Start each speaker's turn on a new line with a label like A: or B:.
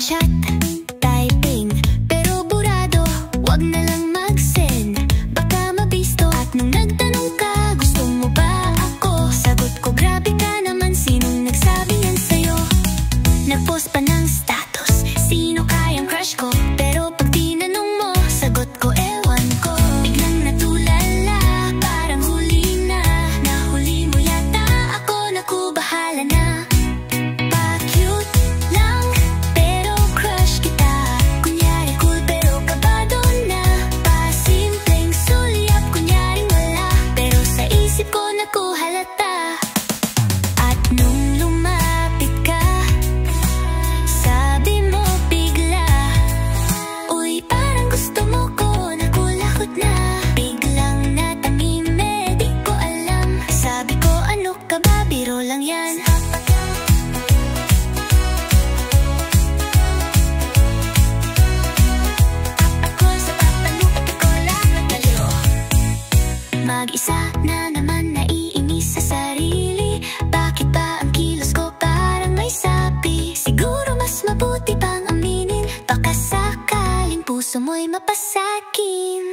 A: Chat, typing, pero burado, wag na lang mag-send, baka mabisto. At nung nagtanong ka, gusto mo ba ako? Sagot ko, grabe ka naman, sinong nagsabi yan sa'yo? Nag-post pa ng status, sino kayang crush ko? Pero pag tinanong mo, sagot ko, ewan ko. Biglang natulala, parang huli na. Nahuli mo yata ako, naku, bahala na. Pa-cute lang, pero crush kita. Kunyari cool, pero kabado na. Pa-simpleng sulyap, kunyaring wala. Pero sa isip ko, naku, halata. At nung lumapit ka, sabi mo bigla, uy, parang gusto mo ko, nakulakot na. Biglang natamime, di ko alam. Sabi ko, ano ka ba, biro lang yan. Ako sa tatanong, di ko lang nagaliw. Mag-isa na naman, naiinis sa sarili. Bakit ba ang kilos ko parang may sapi? Siguro mas mabuti pang aminin, baka sakaling puso mo'y mapasakin.